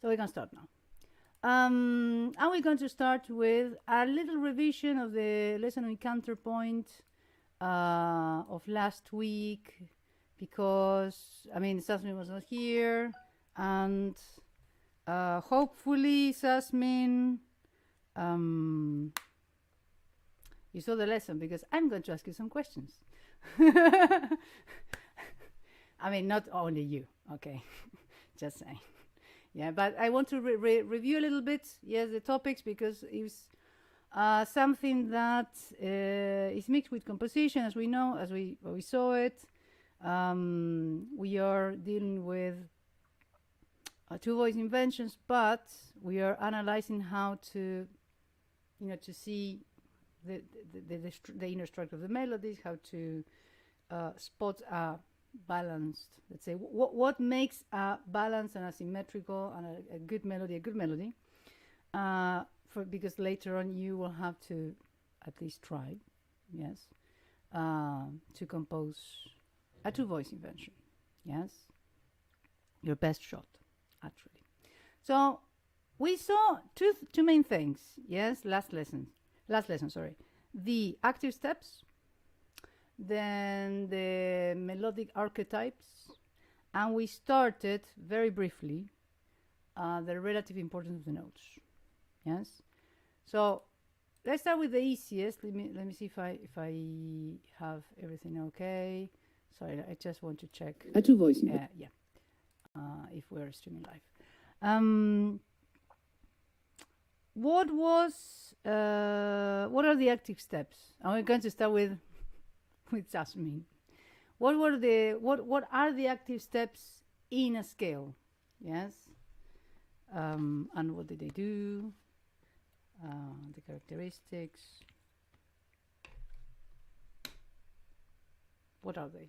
So we can start now. And we're going to start with a little revision of the lesson on counterpoint of last week, because, I mean, Jasmine was not here, and hopefully, Jasmine, you saw the lesson, because I'm going to ask you some questions. I mean, not only you, okay, just saying. Yeah, but I want to review a little bit, yes, the topics, because it's something that is mixed with composition, as we know, as we saw it. We are dealing with two voice inventions, but we are analyzing how to, to see the inner structure of the melodies, how to spot a balanced, let's say, what makes a balanced and a symmetrical and a good melody, because later on you will have to at least try, yes, to compose a two voice invention, yes, your best shot, actually. So we saw two main things, yes, last lesson, sorry, the active steps, then the melodic archetypes, and we started very briefly the relative importance of the notes. Yes, so let's start with the easiest. Let me see if I have everything okay. Sorry, I just want to check. A two voice. Yeah. If we're streaming live. What are the active steps? And we're going to start with Jasmine. What are the active steps in a scale? Yes. And what did they do? The characteristics. What are they?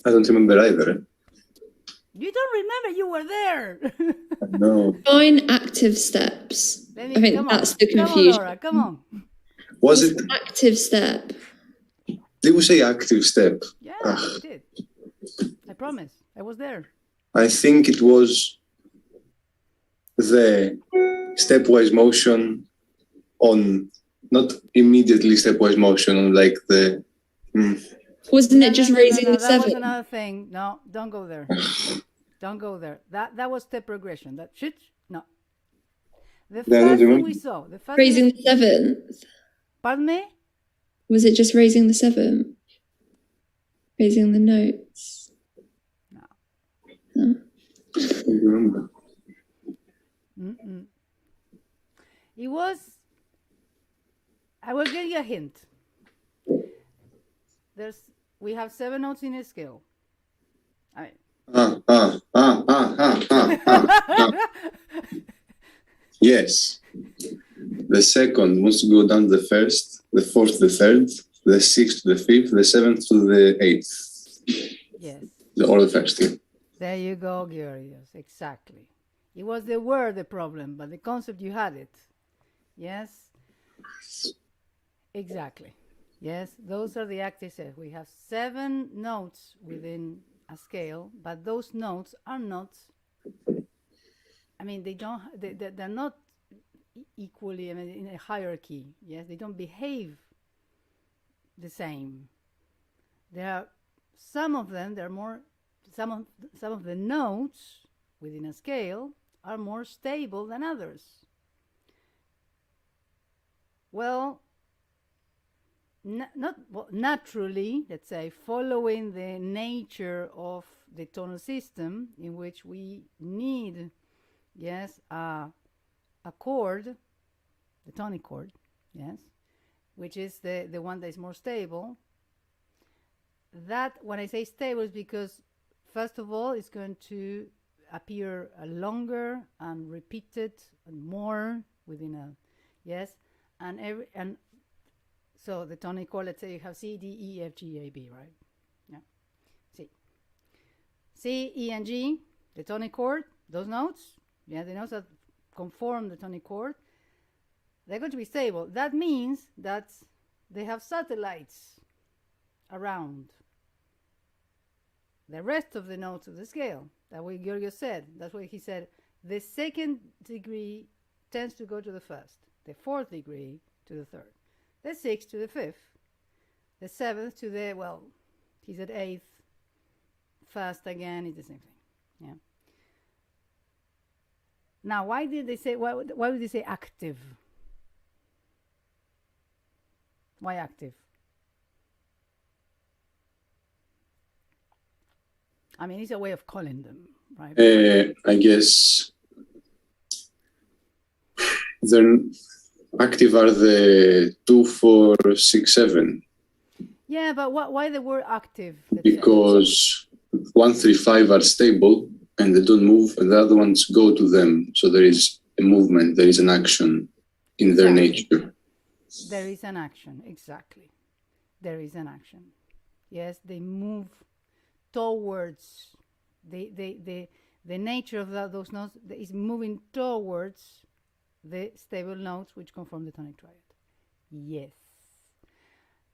I don't remember either. You don't remember? You were there. No. Define active steps. I think that's the confusion. Come on, Laura, come on. Was it active step? Did we say active step? Yeah, we did. I promise. I was there. I think it was the stepwise motion on, not immediately stepwise motion on like the. Wasn't it just raising the that seven? That was another thing. No, don't go there. Don't go there. That was step progression. The first thing we saw. Raising the seventh. Pardon me? Was it just raising the seventh? Raising the notes? No. No. I don't remember. It was. I will give you a hint. We have 7 notes in a scale. I mean. Yes. The second wants to go down to the first, the fourth to the third, the sixth to the fifth, the seventh to the eighth. Yes. Or the first, yeah. There you go, Georgios. Exactly. It was the word the problem, but the concept, you had it. Yes. Exactly. Yes, those are the active steps. We have 7 notes within a scale, but those notes are not, I mean, they're not equally, I mean, in a hierarchy. Yes, they don't behave the same. There are some of them, some of the notes within a scale are more stable than others. Well, naturally, let's say, following the nature of the tonal system, in which we need, yes, a chord, the tonic chord, yes, which is the one that is more stable. That, when I say stable, is because, first of all, it's going to appear longer and repeated and more within a, yes, and so the tonic chord, let's say you have C, D, E, F, G, A, B, right? Yeah. C, E, and G, the tonic chord, those notes, yeah, the notes that conform the tonic chord, they're going to be stable. That means that they have satellites around the rest of the notes of the scale. That's what Giorgio said. That's what he said. The second degree tends to go to the first, the fourth degree to the third, the sixth to the fifth, the seventh to the, well, he said eighth, first again, it's the same thing. Yeah. Now, why would they say active? Why active? I mean, it's a way of calling them, right? I guess they're active are the 2, 4, 6, 7. Yeah, but why the word active? Because 1, 3, 5 are stable and they don't move, and the other ones go to them. So there is a movement, there is an action in their nature. There is an action, exactly. There is an action. Yes, they move towards the nature of those notes is moving towards the stable notes which conform the tonic triad. Yes,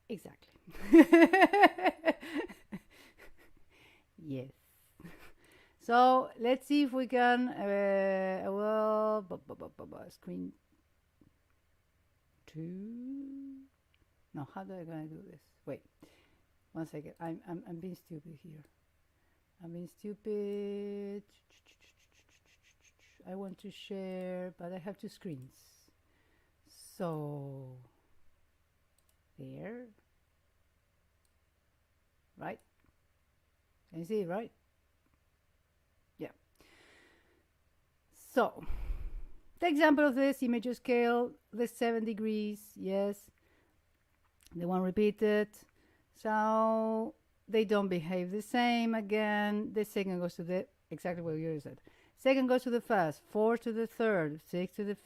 exactly. Yes. So let's see if we can screen 2. No, how do I gonna do this? Wait, 1 second. I'm being stupid here. I'm being stupid. I want to share, but I have 2 screens. So there, right? Can you see it, right? Yeah. So the example of this image scale, the 7 degrees, yes, the one repeated. So they don't behave the same again. The second goes to the, exactly what you said. Second goes to the first, 4 to the third, 6 to the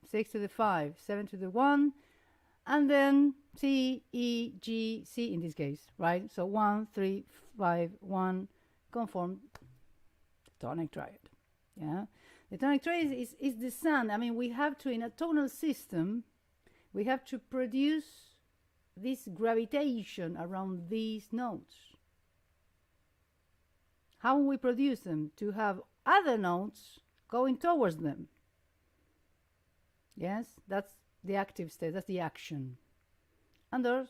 6 to the 5, 7 to the 1, and then C, E, G, C in this case, right? So 1, 3, 5, 1 conform the tonic triad. Yeah, the tonic triad is the sun. I mean, we have to, in a tonal system, we have to produce this gravitation around these notes. How will we produce them? To have other notes going towards them. Yes, that's the active state, that's the action. And there's,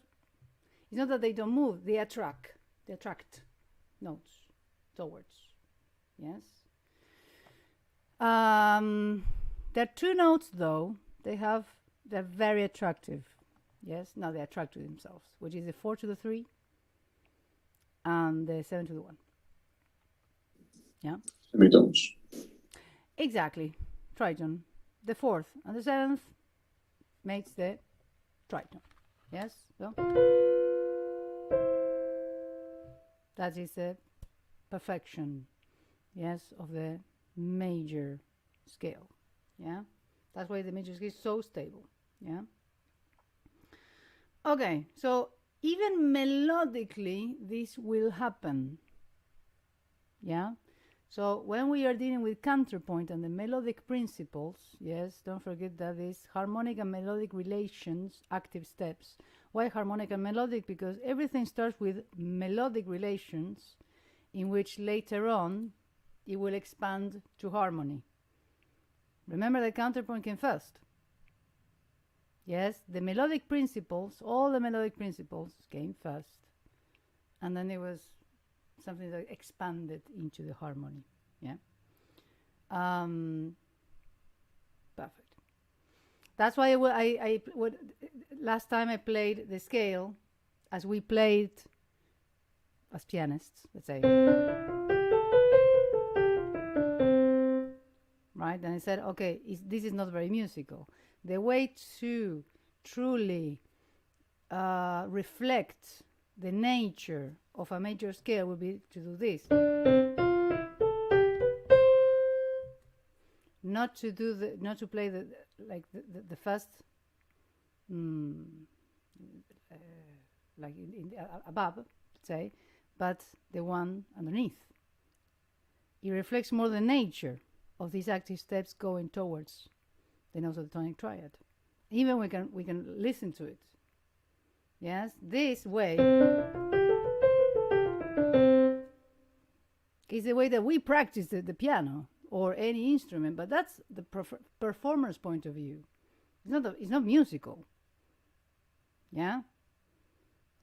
it's not that they don't move, they attract notes towards. Yes. There are 2 notes though, they're very attractive. Yes, now they attract to themselves, which is the 4 to the 3 and the 7 to the 1. Yeah. Semitones. Exactly. Tritone. The 4th and the 7th makes the tritone. Yes. So that is the perfection, yes, of the major scale. Yeah. That's why the major scale is so stable. Yeah. Okay, so even melodically, this will happen. Yeah. So when we are dealing with counterpoint and the melodic principles, yes, don't forget that is harmonic and melodic relations, active steps. Why harmonic and melodic? Because everything starts with melodic relations in which later on it will expand to harmony. Remember that counterpoint came first. Yes, the melodic principles, all the melodic principles came first. And then it was something that expanded into the harmony. Yeah. Perfect. That's why I would last time I played the scale as we played as pianists, let's say. Right? And I said, okay, this is not very musical. The way to truly reflect the nature of a major scale would be to do this. Not to play the first like above, let's say, but the one underneath. It reflects more the nature of these active steps going towards the notes of the tonic triad. Even we can listen to it. Yes, this way is the way that we practice the piano or any instrument, but that's the performer's point of view. It's not musical. Yeah?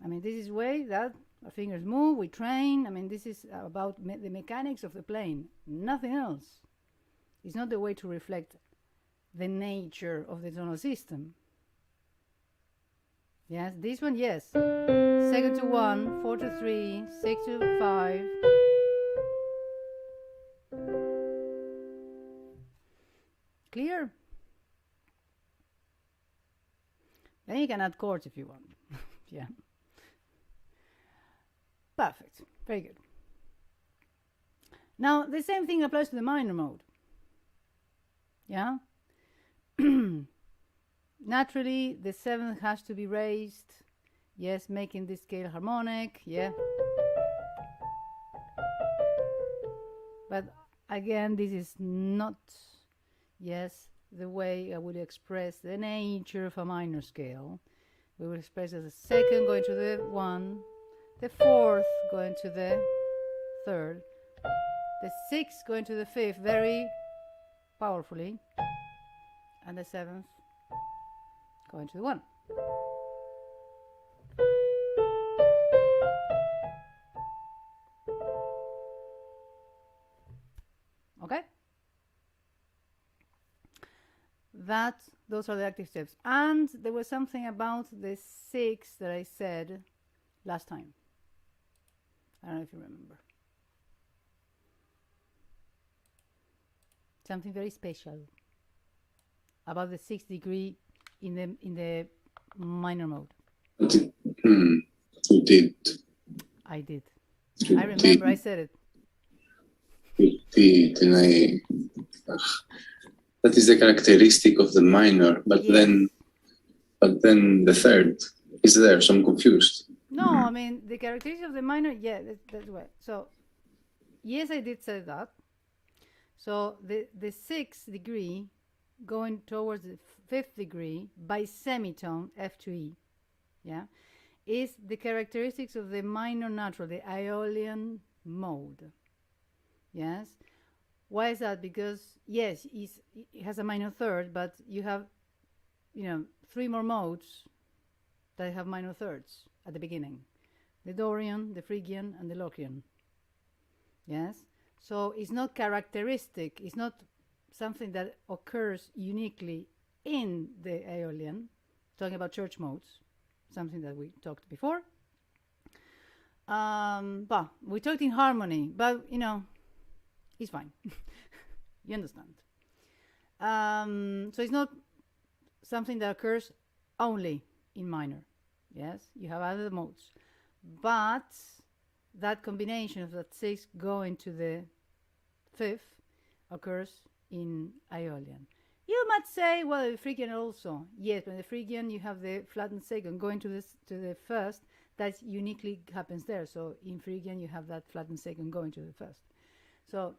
I mean, this is way that our fingers move, we train. I mean, this is about the mechanics of the playing, nothing else. It's not the way to reflect the nature of the tonal system. Yes, this one, yes. Second to 1, 4 to 3, 6 to 5. Clear? Then you can add chords if you want. Yeah. Perfect. Very good. Now, the same thing applies to the minor mode. Yeah? Naturally, the 7th has to be raised. Yes, making this scale harmonic. Yeah. But again, this is not, yes, the way I would express the nature of a minor scale. We will express as a 2nd going to the 1, the 4th going to the 3rd, the 6th going to the 5th very powerfully, and the 7th going to the 1. Okay? Those are the active steps. And there was something about the 6 that I said last time. I don't know if you remember. Something very special about the 6th degree in the minor mode. You did. I did. You I remember did. I said it. You did, and that is the characteristic of the minor, but Yes. then the 3rd is there, so I'm confused. No, I mean the characteristics of the minor. Yeah, that's right. So yes, I did say that. So the 6th degree going towards the 5th degree by semitone F to E, yeah, is the characteristics of the minor natural, the Aeolian mode. Yes. Why is that? Because yes, it has a minor 3rd, but you have, 3 more modes that have minor 3rds at the beginning: the Dorian, the Phrygian, and the Locrian. Yes. So it's not characteristic. It's not something that occurs uniquely in the Aeolian. Talking about church modes, something that we talked before. But we talked in harmony, but it's fine. You understand. So it's not something that occurs only in minor. Yes, you have other modes, but that combination of that 6 going to the 5th occurs in Aeolian. You might say, well, the Phrygian also. Yes, but in the Phrygian you have the flattened 2nd going to the 1st. That uniquely happens there. So in Phrygian you have that flattened 2nd going to the 1st. So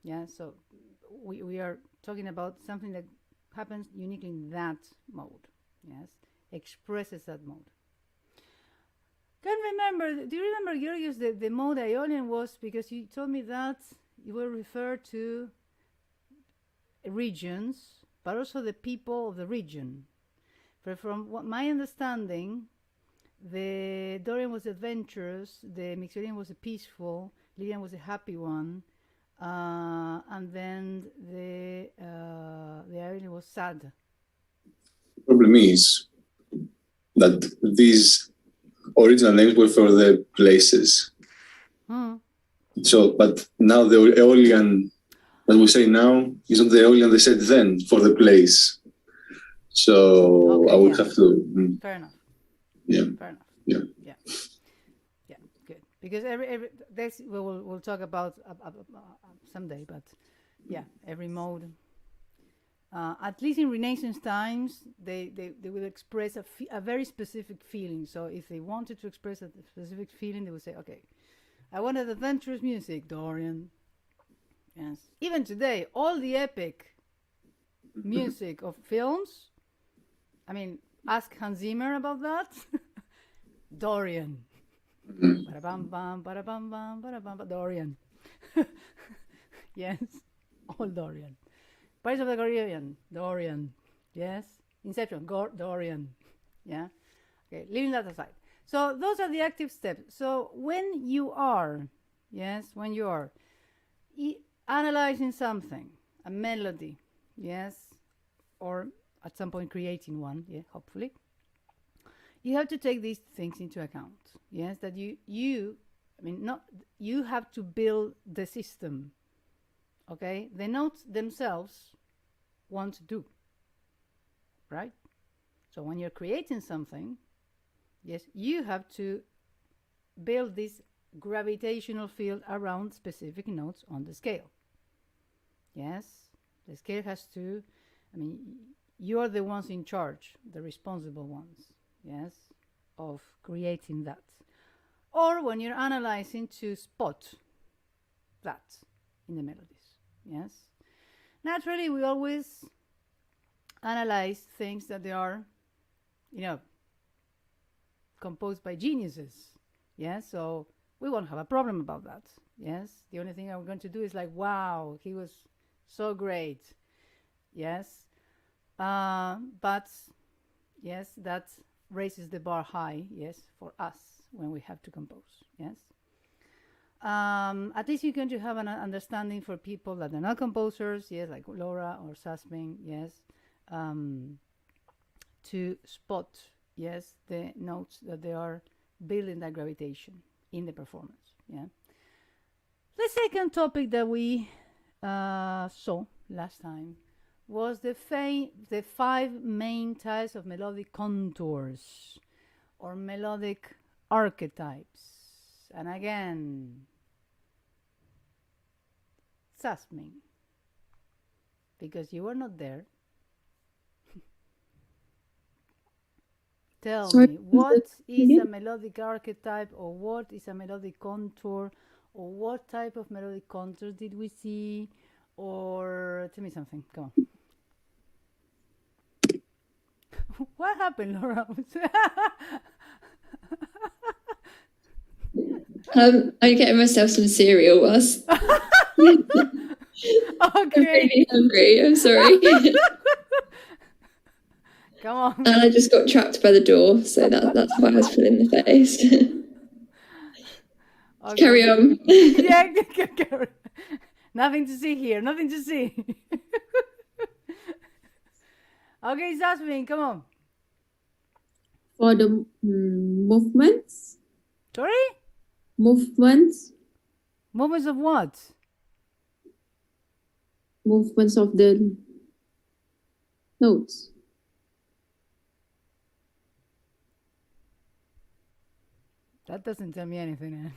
yeah, so we are talking about something that happens uniquely in that mode. Yes, expresses that mode. Can't remember. Do you remember, Georgios, the mode Aeolian was, because you told me that you were referred to regions, but also the people of the region. But from what my understanding, the Dorian was adventurous, the Myxorean was a peaceful, Lydian was a happy one, and then the Aeolian was sad. The problem is that these original names were for the places. So, but now the Aeolian that we say now is not the Aeolian they said then for the place. So Okay, I would have to. Fair enough. Yeah. Fair enough. Yeah. Yeah. Good. Because every this we'll talk about someday, but yeah, every mode. At least in Renaissance times, they will express a very specific feeling. So if they wanted to express a specific feeling, they would say, okay, I wanted adventurous music, Dorian. Yes. Even today, all the epic music of films, I mean, ask Hans Zimmer about that. Dorian. Mhm. Ba-da-bam-bam, ba-da-bam-bam, ba-da-bam-bam, Dorian. Yes, all Dorian. Pirates of the Caribbean, Dorian. Yes. Inception, Dorian. Yeah. Okay, leaving that aside. So those are the active steps. So when you are, when you are analyzing something, a melody, yes, or at some point creating one, hopefully, you have to take these things into account. Yes, that you have to build the system. Okay, the notes themselves won't do. Right? So when you're creating something, yes, you have to build this gravitational field around specific notes on the scale. Yes, the scale has to, you are the ones in charge, the responsible ones, yes, of creating that. Or when you're analyzing, to spot that in the melodies, yes. Naturally, we always analyze things that they are, composed by geniuses, yes, so we won't have a problem about that, yes. The only thing I'm going to do is like, wow, he was so great, yes. But yes, that raises the bar high, yes, for us when we have to compose, yes. At least you're going to have an understanding for people that are not composers, yes, like Laura or Sasming, yes, to spot, yes, the notes that they are building that gravitation in the performance, yeah. The second topic that we saw last time was the 5 main types of melodic contours or melodic archetypes. And again, Sasming, because you were not there, tell me, what is a melodic archetype, or what is a melodic contour, or what type of melodic contours did we see, or tell me something, come on. What happened, Laura? I'm getting myself some cereal whilst. Okay. I'm really hungry. I'm sorry. Come on. And I just got trapped by the door, so that's why I was full in the face. Okay. Carry on. Yeah, carry. Nothing to see here. Nothing to see. Okay, Jasmine, come on. For the movements. Sorry? Movements. Movements of what? Movements of the notes. That doesn't tell me anything.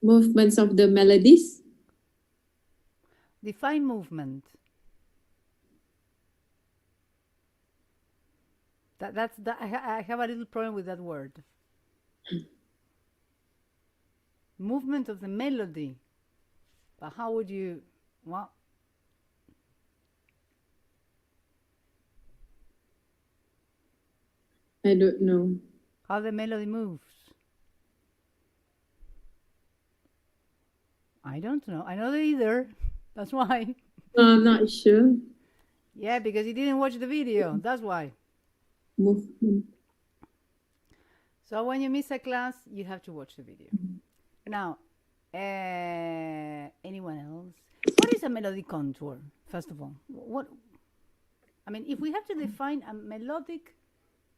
Movements of the melodies. Define movement. I have a little problem with that word. Movement of the melody. But how would you... Well, I don't know. How the melody moves. I don't know. I don't know either. That's why. I'm not sure. Yeah, because you didn't watch the video. That's why. Movement. So when you miss a class, you have to watch the video. Now, anyone else? What is a melodic contour, first of all? If we have to define a melodic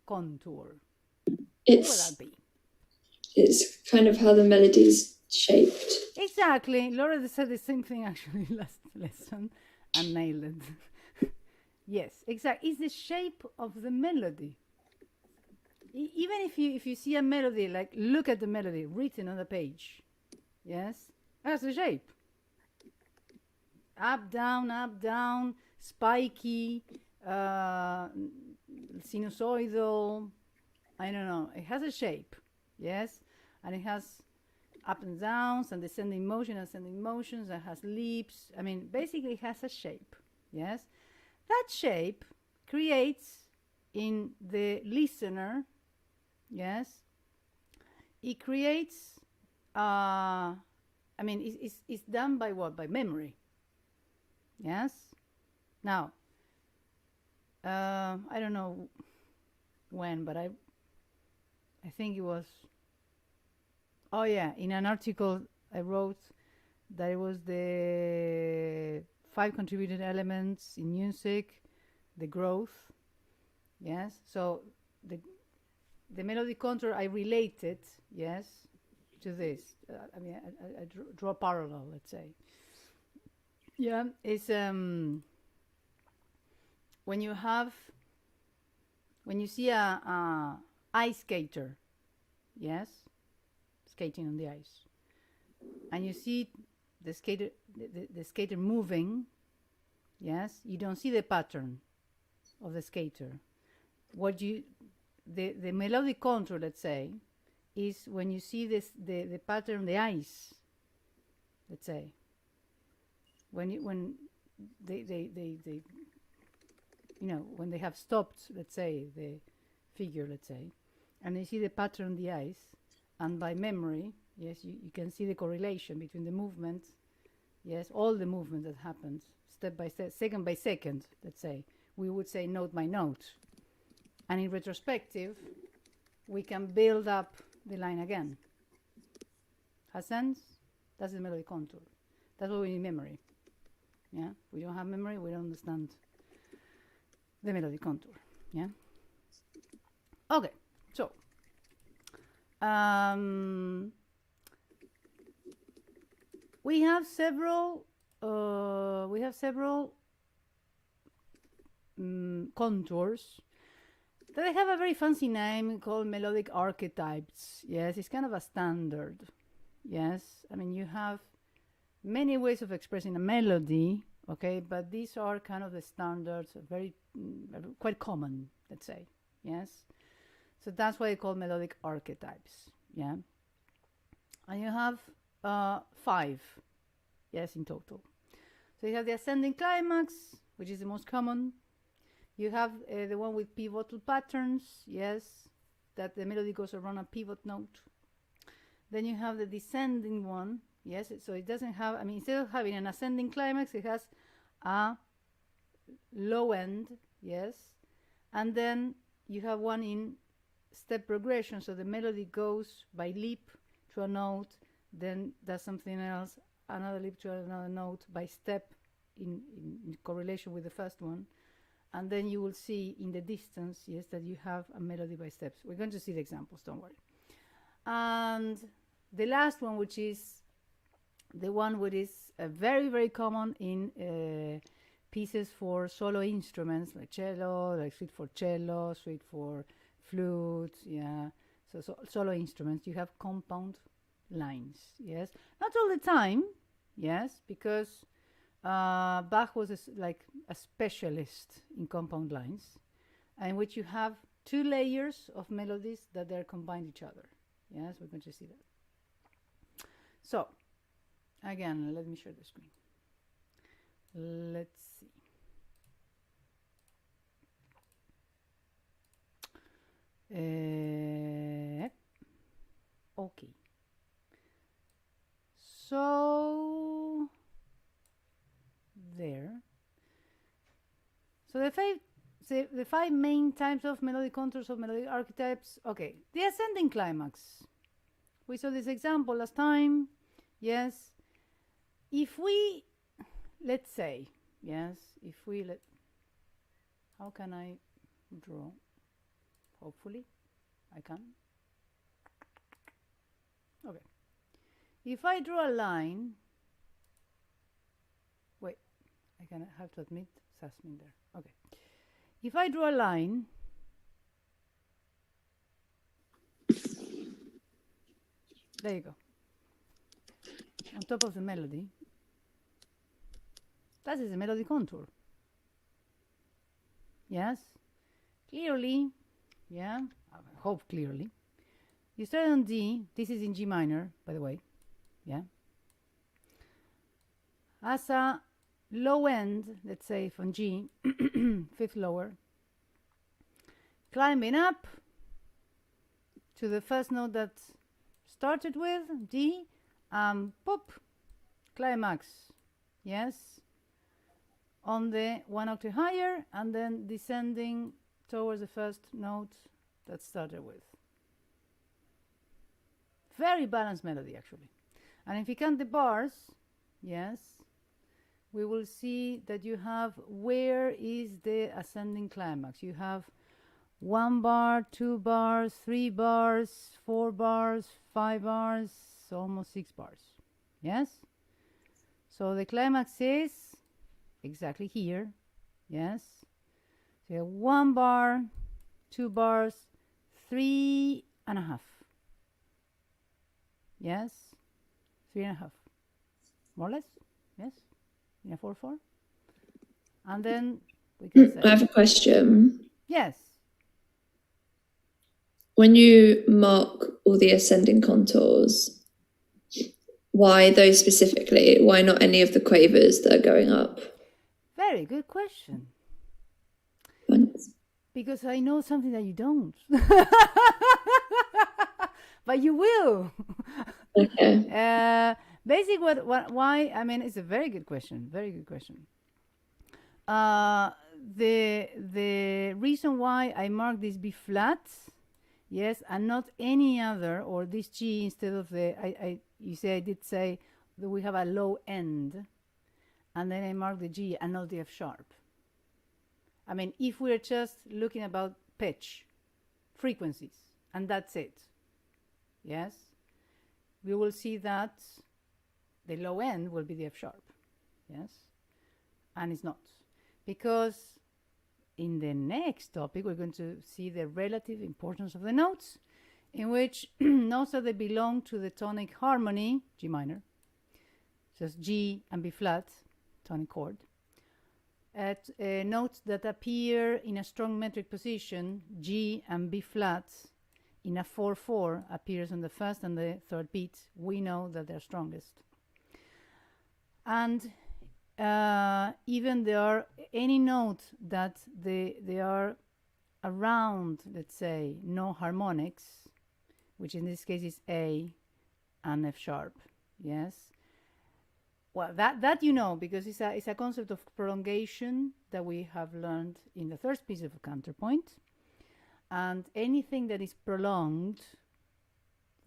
contour, what would that be? It's kind of how the melody's shaped. Exactly. Laura said the same thing actually last lesson and nailed it. Yes, exactly. It's the shape of the melody. Even if you see a melody, like look at the melody written on the page, yes, that's the shape. Up, down, spiky, sinusoidal. I don't know. It has a shape, yes, and it has up and downs and descending motion, ascending motions. It has leaps. Basically, it has a shape, yes. That shape creates in the listener, yes, it creates, I mean, it's done by what? By memory, yes? Now, I don't know when, but I think it was, oh yeah, in an article I wrote that it was the 5 contributed elements in music, the growth, yes? So the melodic contour I related, yes, to this. I mean, I draw a parallel, let's say. Yeah, it's when you see a ice skater, yes, skating on the ice, and you see the skater moving, yes, you don't see the pattern of the skater. The melodic contour, let's say, is when you see the pattern on the ice, let's say, when they when they have stopped, let's say, the figure, let's say, and you see the pattern on the ice, and by memory, yes, you can see the correlation between the movement, yes, all the movement that happens step by step, second by second, let's say. We would say note by note. And in retrospective, we can build up the line again. Has sense? That's the melodic contour. That's what we need memory. Yeah? If we don't have memory, we don't understand the melodic contour. Yeah? Okay, so we have several contours that have a very fancy name called melodic archetypes. Yes, it's kind of a standard. Yes, I mean, you have many ways of expressing a melody, okay, but these are kind of the standards, very quite common, let's say. Yes, so that's why they call melodic archetypes. Yeah, and you have 5, yes, in total. So you have the ascending climax, which is the most common. You have the one with pivotal patterns, yes, that the melody goes around a pivot note. Then you have the descending one, yes, so it doesn't have, I mean, instead of having an ascending climax, it has a low end, yes, and then you have one in step progression, so the melody goes by leap to a note, then does something else, another leap to another note by step in correlation with the first one. And then you will see in the distance, yes, that you have a melody by steps. We're going to see the examples, don't worry. And the last one, which is the one which is very, very common in pieces for solo instruments, like cello, like suite for cello, suite for flute, yeah. So solo instruments, you have compound lines, yes. Not all the time, yes, because Bach was like a specialist in compound lines, in which you have 2 layers of melodies that they're combined each other. Yes, we're going to see that. So, again, let me share the screen. Let's see. Okay. So there. So the 5 main types of melodic contours of melodic archetypes. Okay, the ascending climax. We saw this example last time. Yes. If we, let's say, yes, if we let, how can I draw? Hopefully, I can. Okay. If I draw a line, wait, I have to admit Jasmine there. Okay. If I draw a line, there you go, on top of the melody, that is a melody contour. Yes, clearly, yeah, I hope clearly. You start on D, this is in G minor, by the way, yeah. As a low end, let's say from G, 5th lower, climbing up to the first note that started with D, pop, climax, yes, on the 1 octave higher, and then descending towards the first note that started with. Very balanced melody, actually. And if you count the bars, yes, we will see that you have where is the ascending climax. You have 1 bar, 2 bars, 3 bars, 4 bars, 5 bars, almost 6 bars. Yes? So the climax is exactly here. Yes? So 1 bar, 2 bars, 3.5. Yes? 3.5. More or less? Yes? In a 4/4? And then we can say. I have a question. Yes. When you mark all the ascending contours, why those specifically? Why not any of the quavers that are going up? Very good question. Thanks. Because I know something that you don't. But you will. Okay. Basically, why? I mean, it's a very good question. Very good question. The reason why I mark this B flat, yes, and not any other, or this G instead of the, you say I did say that we have a low end, and then I mark the G and not the F sharp. I mean, if we're just looking about pitch, frequencies, and that's it, yes, we will see that the low end will be the F sharp, yes, and it's not, because in the next topic we're going to see the relative importance of the notes, in which notes that they belong to the tonic harmony, G minor, just G and B flat, tonic chord, at notes that appear in a strong metric position, G and B flat, in a 4/4 appears on the first and the third beat, we know that they're strongest. And even there are any note that they are around, let's say, no harmonics, which in this case is A and F sharp, yes. Well, that you know, because it's a concept of prolongation that we have learned in the first piece of counterpoint. And anything that is prolonged,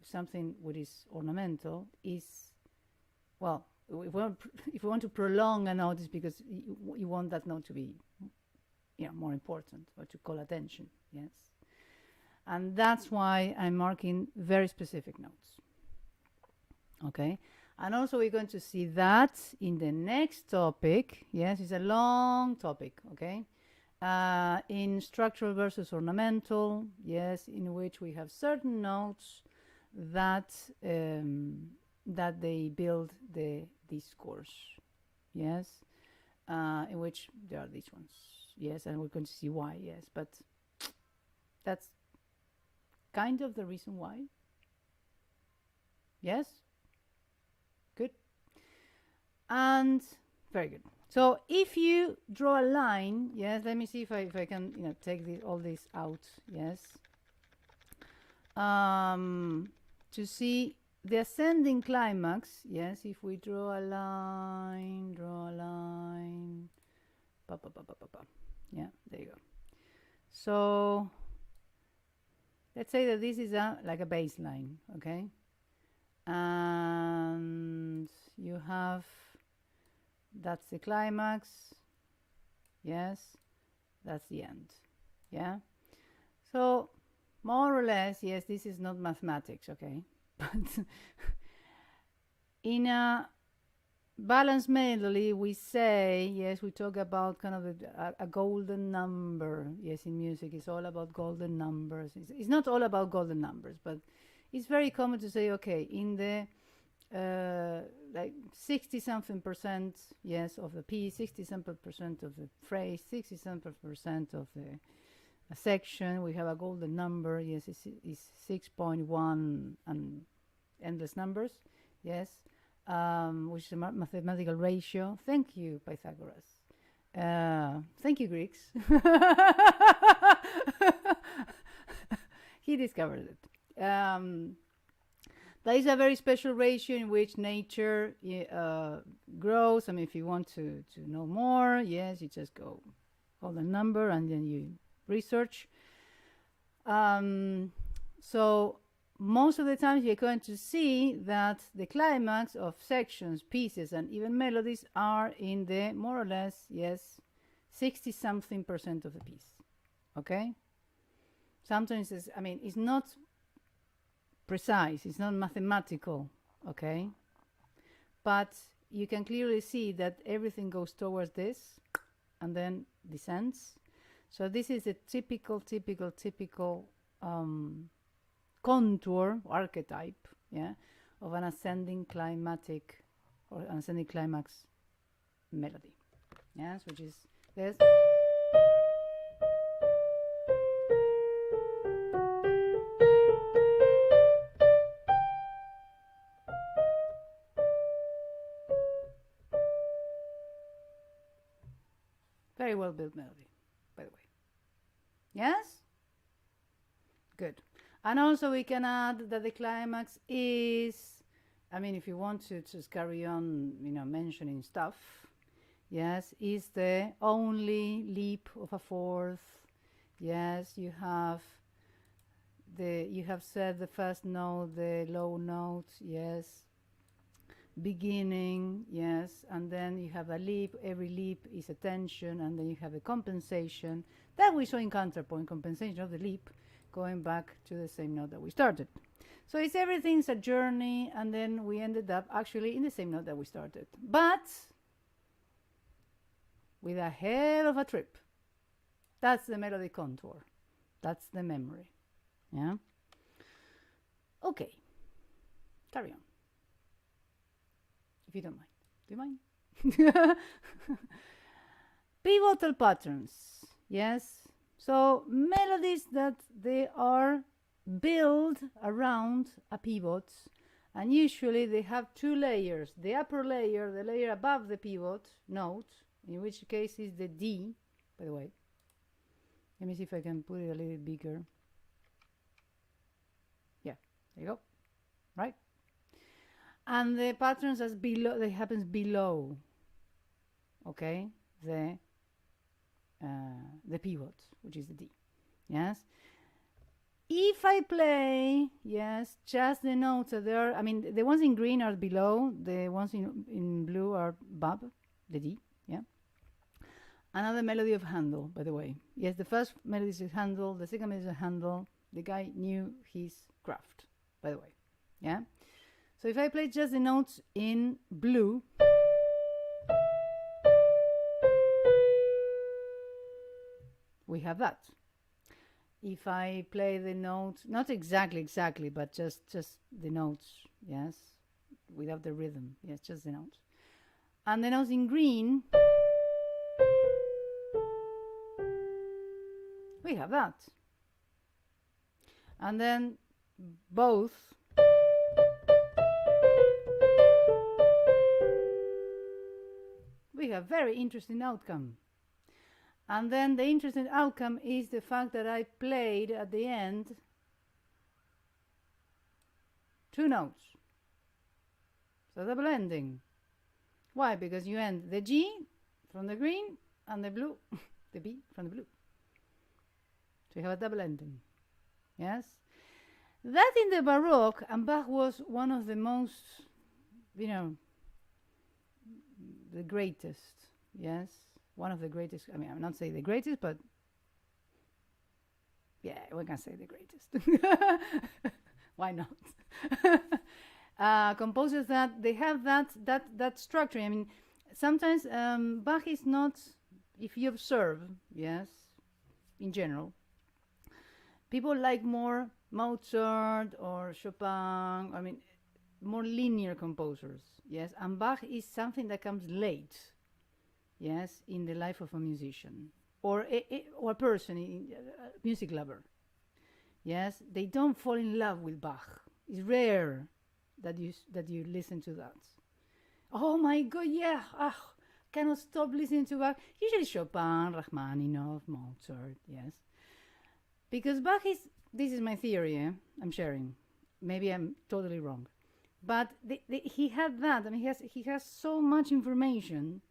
something which is ornamental, is, well, if we want to prolong a note, it's because you want that note to be, more important, or to call attention, yes. And that's why I'm marking very specific notes. Okay. And also we're going to see that in the next topic. Yes, it's a long topic, okay? In structural versus ornamental, yes, in which we have certain notes that that they build the discourse, yes, in which there are these ones, yes, and we're going to see why, yes, but that's kind of the reason why. Yes. Good. And very good. So if you draw a line, yes, let me see if I can, take all this out, yes, to see the ascending climax, yes, if we draw a line, yeah, there you go. So let's say that this is like a baseline, okay, and you have, that's the climax, yes, that's the end, yeah. So more or less, yes, this is not mathematics, okay, but in a balanced melody we say, yes, we talk about kind of a golden number, yes, in music it's all about golden numbers. It's not all about golden numbers, but it's very common to say, okay, in the like 60 something percent, yes, of the piece, 60 something percent of the phrase, 60 something percent of the section, we have a golden number, yes, it's 6.1 and endless numbers, yes, which is a mathematical ratio. Thank you, Pythagoras. Thank you, Greeks. He discovered it. That is a very special ratio in which nature grows. I mean, if you want to know more, yes, you just go hold a number and then you research. So most of the times you're going to see that the climax of sections, pieces, and even melodies are in the more or less, yes, 60-something% of the piece. Okay? Sometimes it's, I mean, it's not precise, it's not mathematical, okay? But you can clearly see that everything goes towards this and then descends. So this is a typical contour, archetype, yeah, of an ascending climatic or an ascending climax melody, yes, which is this. Very well built melody, by the way. Yes? Good. And also we can add that the climax is, I mean, if you want to just carry on, you know, mentioning stuff, yes, is the only leap of a fourth. Yes, you have said the first note, the low note, yes, beginning, yes, and then you have a leap. Every leap is a tension, and then you have a compensation that we saw in counterpoint, compensation of the leap, going back to the same note that we started. So it's everything's a journey, and then we ended up actually in the same note that we started, but with a hell of a trip. That's the melody contour. That's the memory. Yeah? Okay. Carry on. If you don't mind. Do you mind? Pivotal patterns. Yes. So melodies that they are built around a pivot, and usually they have two layers. The upper layer, the layer above the pivot note, in which case is the D, by the way. Let me see if I can put it a little bigger. Yeah, there you go. Right? And the patterns as below, that happens below, okay, the pivot, which is the D. Yes. If I play, yes, just the notes that there, I mean, the ones in green are below, the ones in blue are above, the D, yeah. Another melody of Handel, by the way. Yes, the first melody is Handel, the second melody is Handel. The guy knew his craft, by the way, yeah. So if I play just the notes in blue, we have that. If I play the notes, not exactly, but just the notes, yes, without the rhythm, yes, just the notes. And the notes in green, we have that. And then both we have very interesting outcome. And then the interesting outcome is the fact that I played at the end two notes. So double ending. Why? Because you end the G from the green and the blue, the B from the blue. So you have a double ending. Yes? That in the Baroque, and Bach was one of the most, you know, the greatest, yes? One of the greatest, I mean, I'm not saying the greatest, but yeah, we can say the greatest. Why not? Composers that they have that structure. I mean, sometimes Bach is not, if you observe, yes, in general, people like more Mozart or Chopin, I mean, more linear composers, yes, and Bach is something that comes late. Yes, in the life of a musician or a person, a music lover. Yes, they don't fall in love with Bach. It's rare that you listen to that. Oh my God, yeah, cannot stop listening to Bach. Usually Chopin, Rachmaninoff, Mozart, yes, because Bach is this is my theory, I'm sharing. Maybe I'm totally wrong. But he had that. I mean, he has so much information,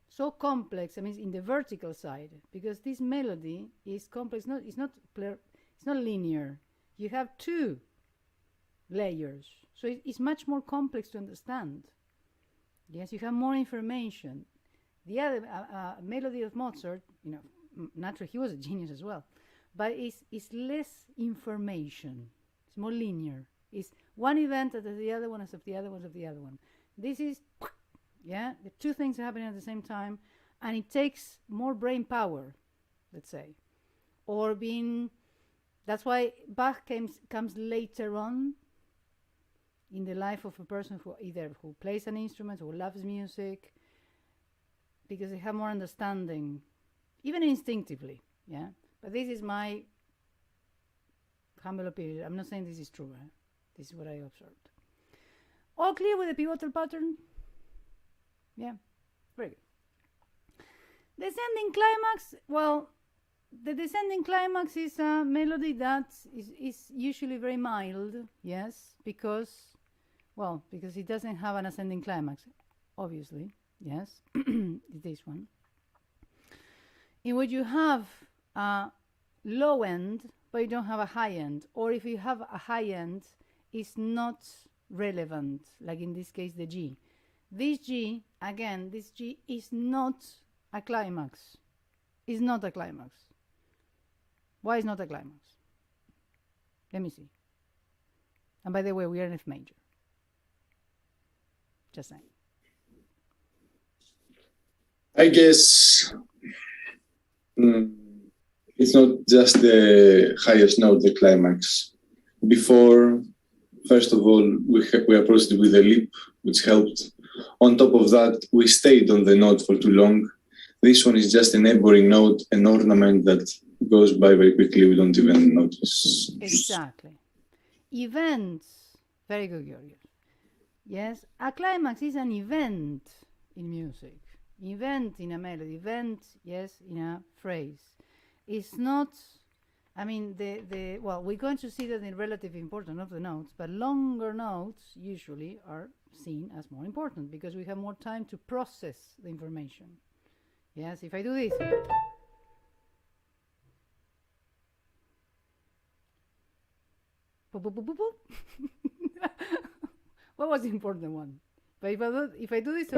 so complex. I mean, in the vertical side, because this melody is complex. It's not linear. You have two layers, so it's much more complex to understand. Yes, you have more information. The other melody of Mozart, naturally he was a genius as well, but it's less information. It's more linear. It's one event after the other one, after the other one, after the other one. This is, the two things are happening at the same time, and it takes more brain power, let's say, or being. That's why Bach comes later on in the life of a person who plays an instrument or loves music, because they have more understanding, even instinctively. Yeah, but this is my humble opinion. I'm not saying this is true. This is what I observed. All clear with the pivotal pattern? Yeah, very good. Descending climax. Well, the descending climax is a melody that is usually very mild. Yes, because it doesn't have an ascending climax, obviously. Yes, this one. In which you have a low end, but you don't have a high end. Or if you have a high end, it's not relevant, like in this case, the G. This G is not a climax. It's not a climax. Why is not a climax? Let me see. And by the way, we are in F major. Just saying. I guess it's not just the highest note, the climax. Before, first of all, we approached it with a leap, which helped. On top of that, we stayed on the note for too long. This one is just a neighboring note, an ornament that goes by very quickly. We don't even notice. Exactly. Events. Very good, Georgios. Yes, a climax is an event in music. Event in a melody. Event, yes, in a phrase. It's not. I mean, we're going to see that in relative importance of the notes, but longer notes usually are seen as more important because we have more time to process the information. Yes, if I do this. What was the important one? But if I do this,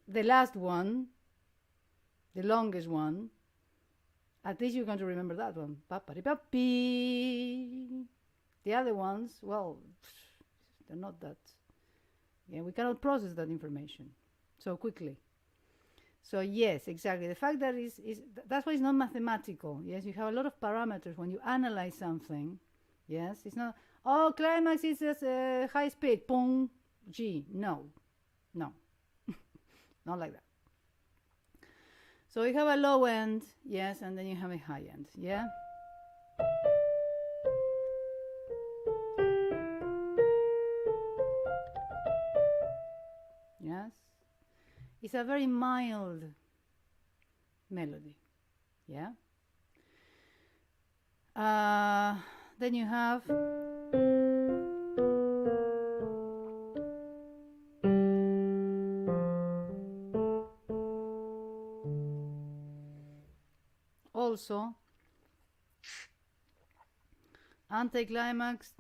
the last one, the longest one, at least you're going to remember that one. The other ones, they're not that. Yeah, we cannot process that information so quickly. So yes, exactly. The fact that that's why it's not mathematical. Yes, you have a lot of parameters when you analyze something. Yes, it's not. Oh, climax is high speed. Boom, G. No, not like that. So you have a low end, yes, and then you have a high end. Yeah. Yes. It's a very mild melody. Yeah. Then you have also anticlimax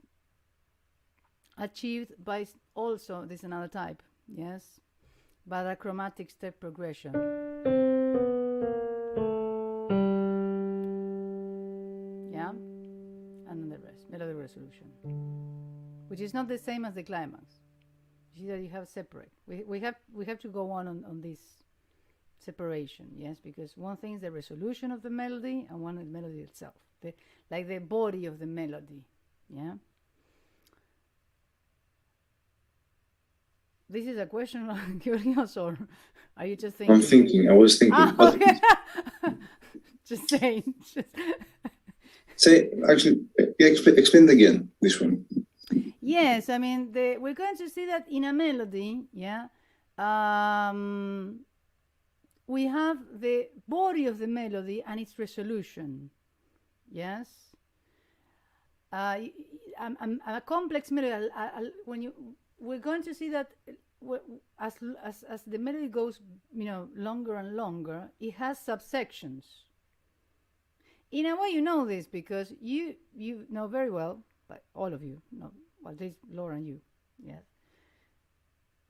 achieved by also, this is another type, yes, but a chromatic step progression. Yeah, and then the rest, melody resolution, which is not the same as the climax. You see that you have separate. We have to go on this separation, yes, because one thing is the resolution of the melody and one is the melody itself, like the body of the melody. Yeah. This is a question, Georgios, or are you just thinking? I was thinking. Okay. Just saying. Say, actually, explain again this one. Yes, I mean, we're going to see that in a melody, yeah, we have the body of the melody and its resolution. Yes. A complex melody. We're going to see that as the melody goes, longer and longer, it has subsections. In a way, you know this because you know very well, but all of you know, well, at least Laura and you, yes,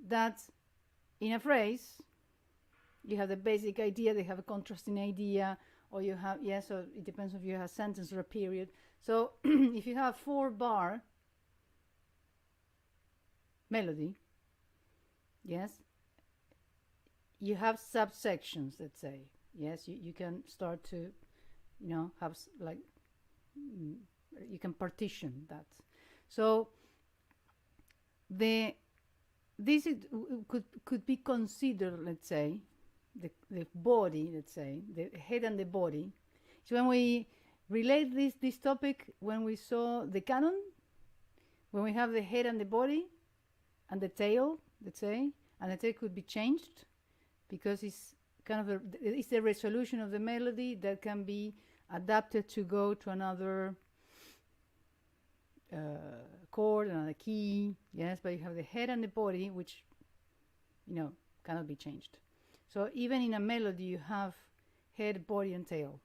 that in a phrase you have the basic idea, they have a contrasting idea, or you have, so it depends if you have a sentence or a period. So if you have 4-bar melody, yes, you have subsections, let's say. Yes, you can start to, have like, you can partition that. So this could be considered, let's say, the body, let's say, the head and the body. So when we relate this topic, when we saw the canon, when we have the head and the body and the tail, let's say, and the tail could be changed because it's kind of it's the resolution of the melody that can be adapted to go to another chord, another key. Yes, but you have the head and the body, which cannot be changed. So even in a melody, you have head, body, and tail.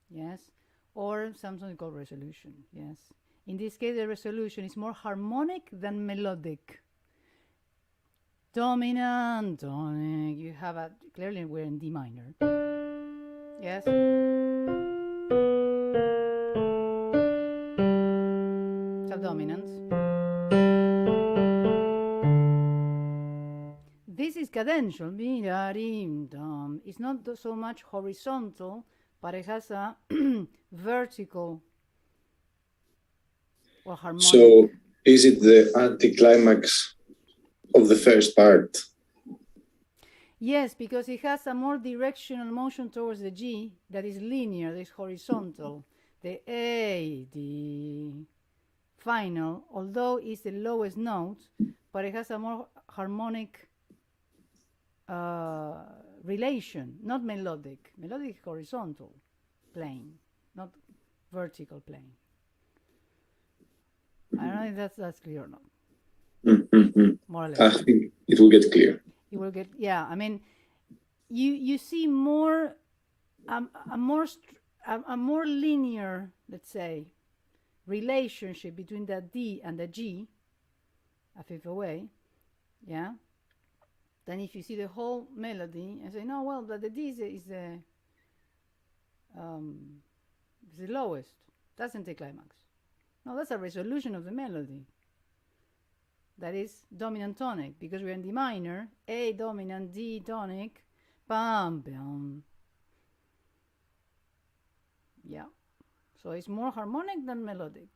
Yes, or something called resolution. Yes, in this case, the resolution is more harmonic than melodic. Dominant, tonic. You have clearly we're in D minor. Yes. Subdominant. This is cadential. It's not so much horizontal, but it has a vertical or harmonic. So is it the anticlimax of the first part? Yes, because it has a more directional motion towards the G that is linear, that is horizontal. The A, the final, although it's the lowest note, but it has a more harmonic relation, not melodic. Melodic is horizontal plane, not vertical plane. I don't know if that's clear or not. Mm-hmm. More or less. I think it will get clear. It will get, I mean, you see more a more linear, let's say, relationship between the D and the G, a fifth away, then if you see the whole melody and say, no, well, but the D is the lowest. That's anticlimax. No, that's a resolution of the melody. That is dominant tonic, because we're in D minor, A dominant, D tonic, bam, bam. Yeah. So it's more harmonic than melodic.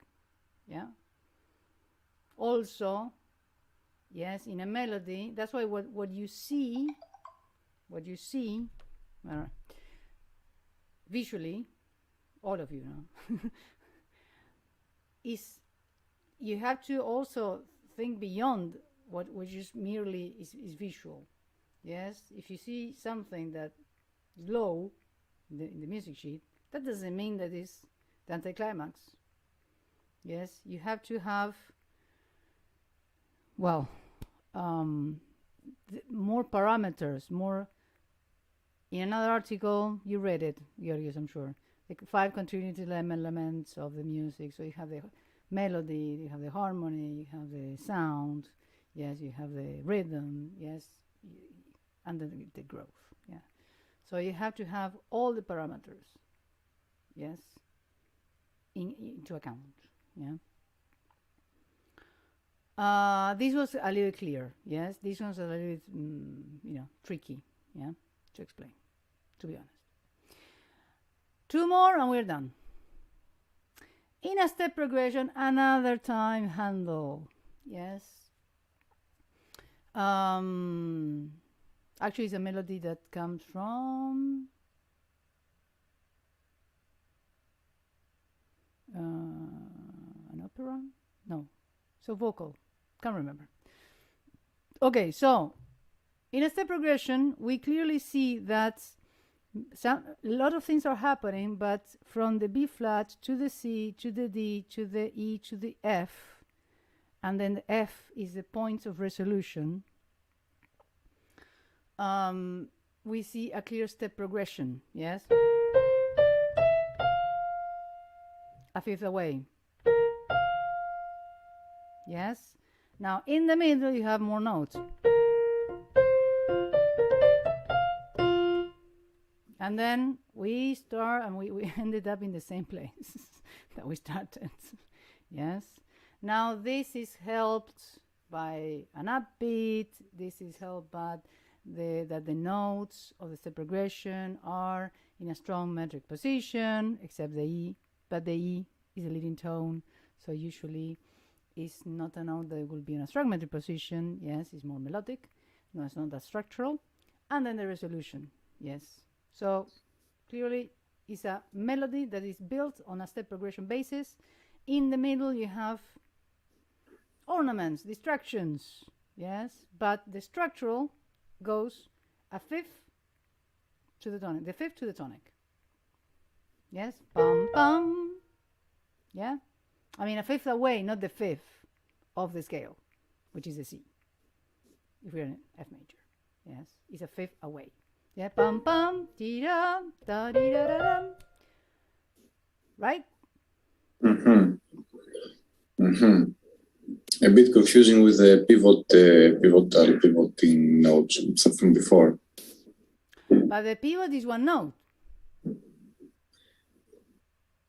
Yeah. Also, yes, in a melody, that's why what you see, visually, all of you know, is you have to also think beyond what just merely is visual. Yes, if you see something that is low in the music sheet, that doesn't mean that it's the anticlimax. Yes, you have to have, well, more parameters, more. In another article, you read it, Georgios, I'm sure. The 5 contributing elements of the music. So you have the melody, you have the harmony, you have the sound, yes, you have the rhythm, yes, and the growth, yeah. So you have to have all the parameters, yes, into account, yeah. This was a little clear, yes. This one's a little bit, tricky, yeah, to explain, to be honest. 2 more and we're done. In a step progression, another time handle. Yes. Actually, it's a melody that comes from an opera? No. So vocal. Can't remember. Okay, so in a step progression, we clearly see that a lot of things are happening, but from the B flat to the C to the D to the E to the F, and then the F is the point of resolution, we see a clear step progression, yes? A fifth away. Yes? Now, in the middle, you have more notes. And then we start, and we ended up in the same place that we started. Yes? Now, this is helped by an upbeat. This is helped by that the notes of the step progression are in a strong metric position, except the E. But the E is a leading tone, so usually it's not a note that will be in a strong metric position. Yes, it's more melodic. No, it's not that structural. And then the resolution. Yes. So clearly it's a melody that is built on a step progression basis. In the middle you have ornaments, distractions. Yes, but the structural goes a fifth to the tonic, the fifth to the tonic. Yes, bum bum. Yeah, I mean a fifth away, not the fifth of the scale, which is the C. If we're in F major, yes, it's a fifth away. Yeah, bum bum, dee da da dee da da da. Right? A bit confusing with the pivoting notes from before. But the pivot is one note.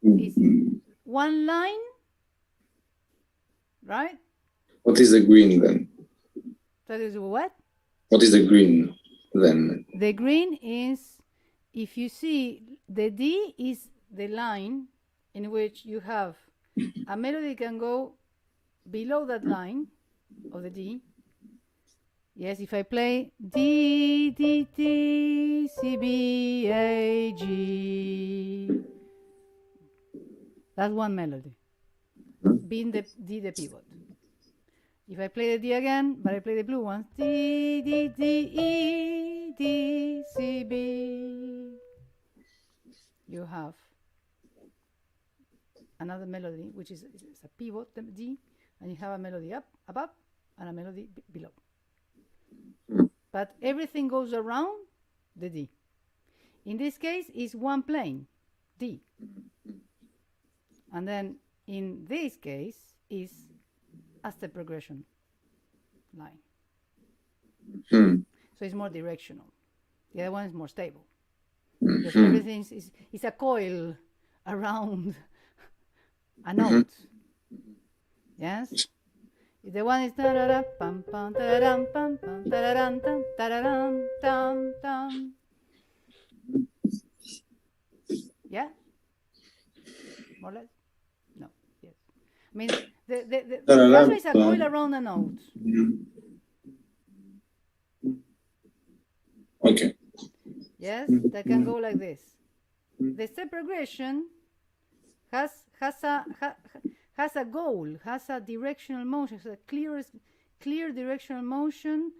It's one line, right? What is the green then? That is what? What is the green then? The green is, if you see, the D is the line in which you have a melody can go below that line of the D. Yes, if I play D, D, D, C, B, A, G, that's one melody, being the D the pivot. If I play the D again, but I play the blue ones, D, D, D, E, D, C, B, you have another melody, which is a pivot, the D, and you have a melody up, above, and a melody below. But everything goes around the D. In this case, it's one plane, D. And then in this case, is a step progression line. So it's more directional. The other one is more stable. Because everything is a coil around a note. Yes? The one is da-da-da, pam pam da-da-dum, pam pam da-da-dum, tam da-da-dum, tam tam. Yeah? More or less? No. Yes. I mean, the first one is a coil around a note. Okay. Yes, that can go like this. The step progression has a goal, has a directional motion, has a clear directional motion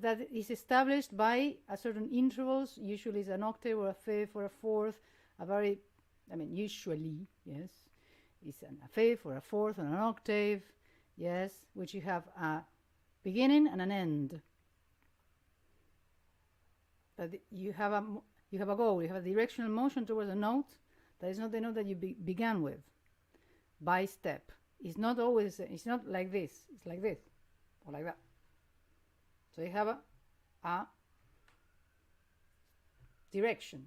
that is established by a certain intervals. Usually it's an octave or a fifth or a fourth, usually, yes, it's a fifth or a fourth or an octave, yes, which you have a beginning and an end. But you have a goal, you have a directional motion towards a note that is not the note that you began with. By step. It's not always, it's not like this, it's like this, or like that. So you have a direction.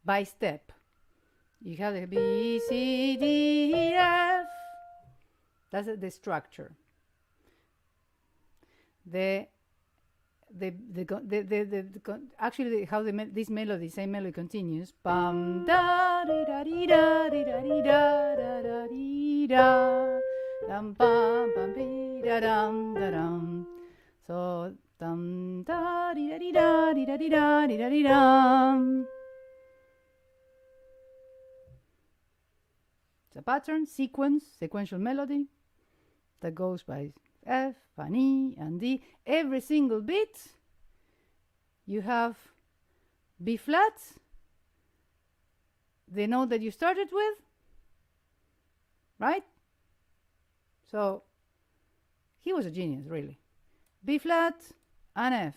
By step. You have the B, C, D, E, F. That's the structure. Actually, how this melody, same melody continues. Bum da di da di da di da di da da da di da dum bum bum bi da dum. So dum da di da di da di da di da di da di dum. It's a pattern, sequential melody that goes by F and E and D. Every single bit you have B flat, the note that you started with, right? So he was a genius, really. B flat and F.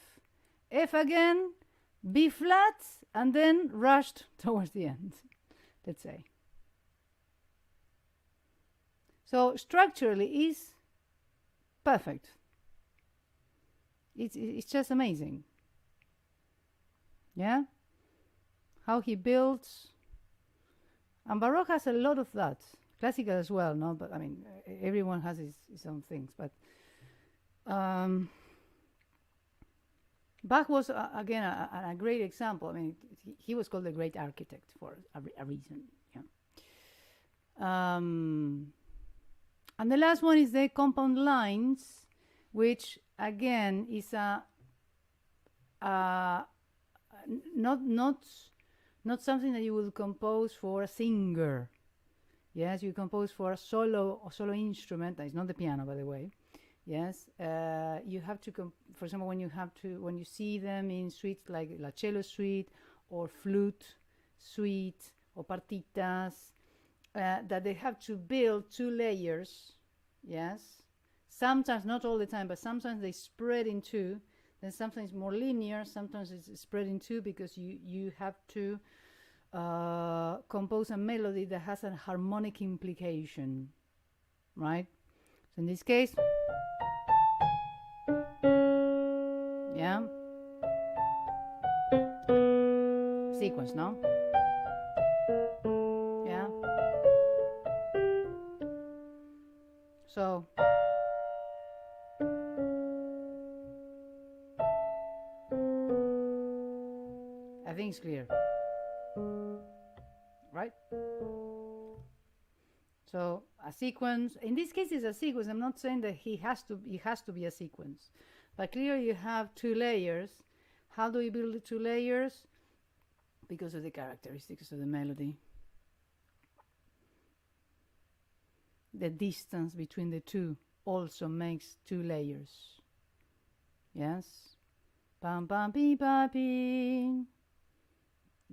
F again, B flat, and then rushed towards the end, let's say. So structurally is perfect. It's just amazing. Yeah? How he builds. And Baroque has a lot of that. Classical as well, no? But I mean, everyone has his own things. But Bach was, again, a great example. I mean, he was called the great architect for a reason. Yeah. And the last one is the compound lines, which, again, is not something that you will compose for a singer. Yes, you compose for a solo instrument. That is not the piano, by the way. Yes, you have to, for example, when you see them in suites like La Cello Suite or Flute Suite or Partitas, that they have to build 2 layers. Yes, sometimes, not all the time, but sometimes they spread in 2. Then sometimes more linear, sometimes it's spread in 2 because you have to compose a melody that has a harmonic implication, right? So in this case, yeah, sequence, no? Yeah. So I think it's clear, right? So a sequence, in this case, is a sequence. I'm not saying that it has to be a sequence, but clearly you have 2 layers. How do you build the 2 layers? Because of the characteristics of the melody. The distance between the 2 also makes 2 layers. Yes? Pam pam pi pa pi.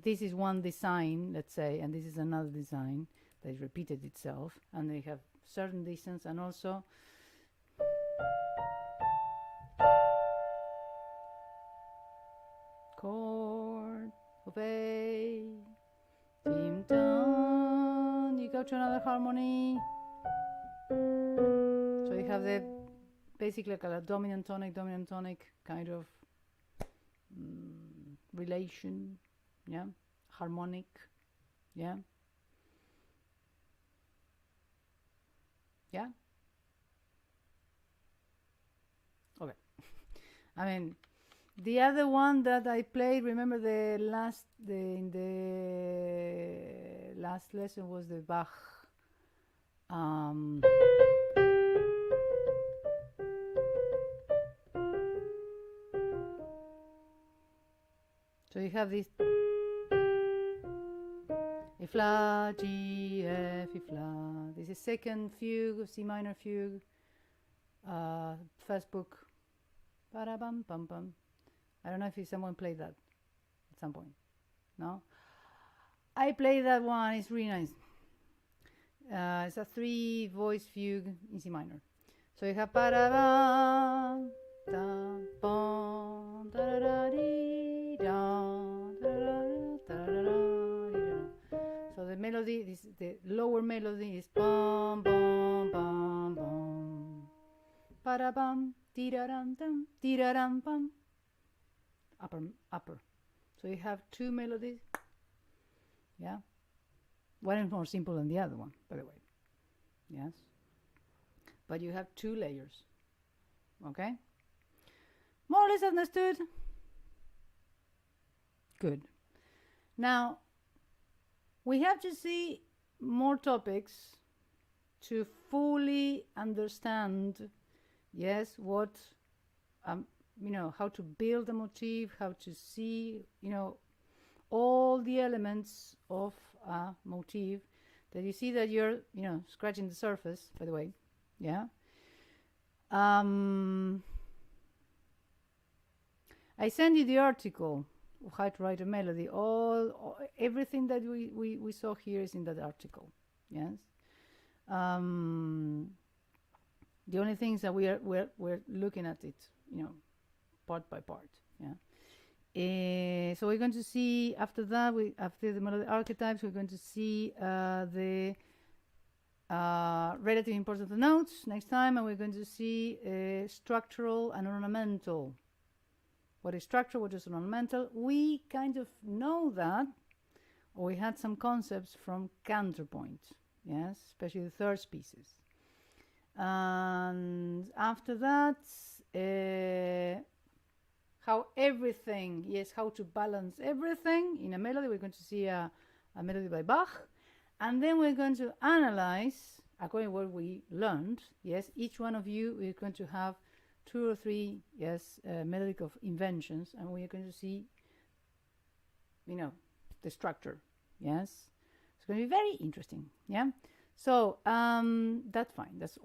This is one design, let's say, and this is another design that repeated itself, and they have certain distance, and also chord of A, dim down. You go to another harmony. So you have the basically like a dominant tonic kind of relation, yeah, harmonic, yeah. Yeah. Okay. I mean, the other one that I played, remember in the last lesson was the Bach. So you have this A flat, G, F, E flat. This is second fugue, C minor fugue. First book. Ba-da-bum, bum, bum. I don't know if someone played that at some point. No? I played that one. It's really nice. It's a 3-voice fugue in C minor. So you have ba-da-ba, da, bum, da-da-da-dee, da, so the melody, the lower melody is bum, bum, bum, bum. Ba-da-bum, dee-da-dum-dum, dee-da-dum-bum. Upper. So you have 2 melodies. Yeah. One is more simple than the other one, by the way. Yes. But you have 2 layers. Okay? More or less understood? Good. Now, we have to see more topics to fully understand, yes, what, how to build a motif, how to see, all the elements of a motif, that you see that you're, scratching the surface, by the way, yeah? I send you the article of how to write a melody. Everything that we saw here is in that article. Yes. The only things that we're looking at it, part by part. Yeah. So we're going to see after that. After the melodic archetypes, we're going to see the relative importance of the notes next time, and we're going to see structural and ornamental. What is structural? What is ornamental? We kind of know that, or we had some concepts from Counterpoint. Yes, especially the third species. And after that, how to balance everything in a melody. We're going to see a melody by Bach, and then we're going to analyze according to what we learned. Yes, each one of you is going to have 2 or 3 melodic of inventions, and we are going to see the structure. Yes, it's going to be very interesting. Yeah, so that's fine. That's all.